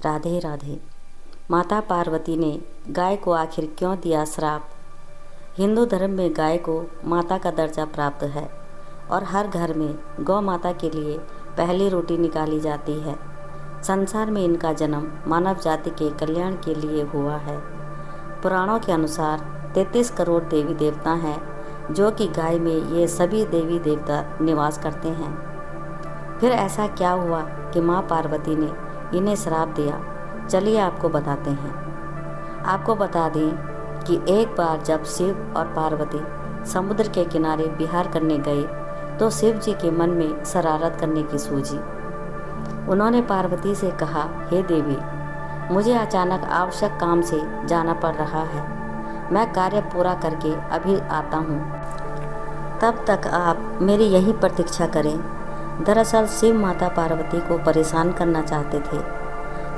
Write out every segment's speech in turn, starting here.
राधे राधे। माता पार्वती ने गाय को आखिर क्यों दिया श्राप? हिंदू धर्म में गाय को माता का दर्जा प्राप्त है और हर घर में गौ माता के लिए पहली रोटी निकाली जाती है। संसार में इनका जन्म मानव जाति के कल्याण के लिए हुआ है। पुराणों के अनुसार 33 करोड़ देवी देवता हैं, जो कि गाय में ये सभी देवी देवता निवास करते हैं। फिर ऐसा क्या हुआ कि माँ पार्वती ने इन्हें श्राप दिया? चलिए आपको बताते हैं। आपको बता दें कि एक बार जब शिव और पार्वती समुद्र के किनारे विहार करने गए तो शिव जी के मन में शरारत करने की सूझी। उन्होंने पार्वती से कहा, हे देवी, मुझे अचानक आवश्यक काम से जाना पड़ रहा है। मैं कार्य पूरा करके अभी आता हूँ, तब तक आप मेरी यही प्रतीक्षा करें। दरअसल शिव माता पार्वती को परेशान करना चाहते थे।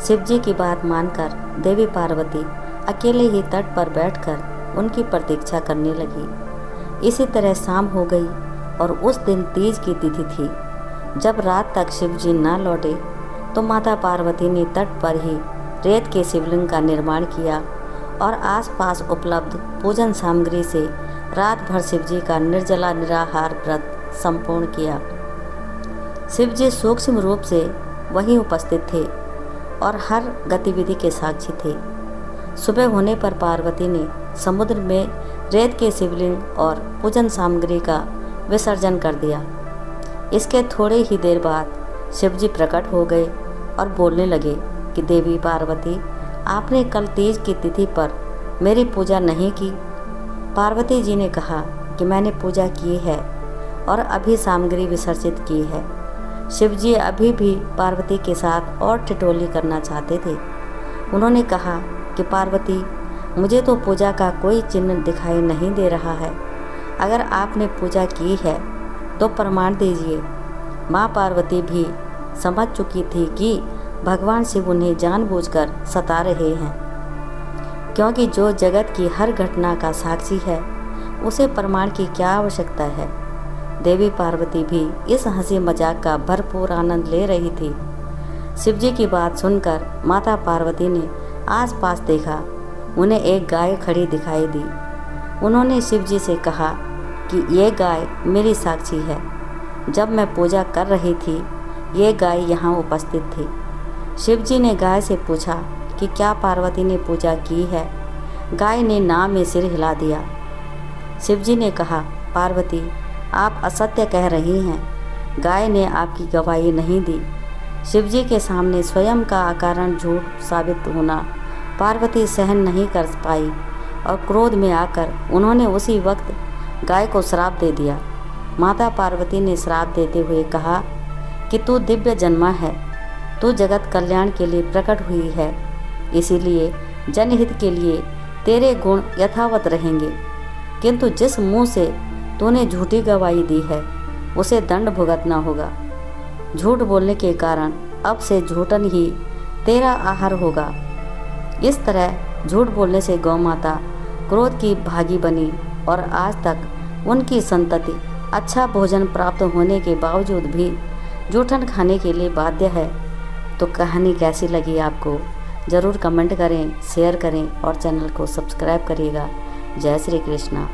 शिव जी की बात मानकर देवी पार्वती अकेले ही तट पर बैठकर उनकी प्रतीक्षा करने लगी। इसी तरह शाम हो गई और उस दिन तीज की तिथि थी। जब रात तक शिव जी न लौटे तो माता पार्वती ने तट पर ही रेत के शिवलिंग का निर्माण किया और आसपास उपलब्ध पूजन सामग्री से रात भर शिव जी का निर्जला निराहार व्रत संपूर्ण किया। शिव जी सूक्ष्म रूप से वहीं उपस्थित थे और हर गतिविधि के साक्षी थे। सुबह होने पर पार्वती ने समुद्र में रेत के शिवलिंग और पूजन सामग्री का विसर्जन कर दिया। इसके थोड़े ही देर बाद शिव जी प्रकट हो गए और बोलने लगे कि देवी पार्वती, आपने कल तीज की तिथि पर मेरी पूजा नहीं की। पार्वती जी ने कहा कि मैंने पूजा की है और अभी सामग्री विसर्जित की है। शिव जी अभी भी पार्वती के साथ और ठिठोली करना चाहते थे। उन्होंने कहा कि पार्वती, मुझे तो पूजा का कोई चिन्ह दिखाई नहीं दे रहा है। अगर आपने पूजा की है तो प्रमाण दीजिए। माँ पार्वती भी समझ चुकी थी कि भगवान शिव उन्हें जानबूझकर सता रहे हैं, क्योंकि जो जगत की हर घटना का साक्षी है उसे प्रमाण की क्या आवश्यकता है। देवी पार्वती भी इस हंसी मजाक का भरपूर आनंद ले रही थी। शिव जी की बात सुनकर माता पार्वती ने आसपास देखा। उन्हें एक गाय खड़ी दिखाई दी। उन्होंने शिव जी से कहा कि ये गाय मेरी साक्षी है। जब मैं पूजा कर रही थी ये गाय यहाँ उपस्थित थी। शिव जी ने गाय से पूछा कि क्या पार्वती ने पूजा की है? गाय ने ना में सिर हिला दिया। शिव जी ने कहा, पार्वती, आप असत्य कह रही हैं। गाय ने आपकी गवाही नहीं दी। शिव जी के सामने स्वयं का अकारण झूठ साबित होना पार्वती सहन नहीं कर पाई और क्रोध में आकर उन्होंने उसी वक्त गाय को श्राप दे दिया। माता पार्वती ने श्राप देते हुए कहा कि तू दिव्य जन्मा है, तू जगत कल्याण के लिए प्रकट हुई है, इसीलिए जनहित के लिए तेरे गुण यथावत रहेंगे। किंतु जिस मुंह से तूने झूठी गवाही दी है उसे दंड भुगतना होगा। झूठ बोलने के कारण अब से झूठन ही तेरा आहार होगा। इस तरह झूठ बोलने से गौ माता क्रोध की भागी बनी और आज तक उनकी संतति अच्छा भोजन प्राप्त होने के बावजूद भी जूठन खाने के लिए बाध्य है। तो कहानी कैसी लगी आपको? ज़रूर कमेंट करें, शेयर करें और चैनल को सब्सक्राइब करिएगा। जय श्री कृष्णा।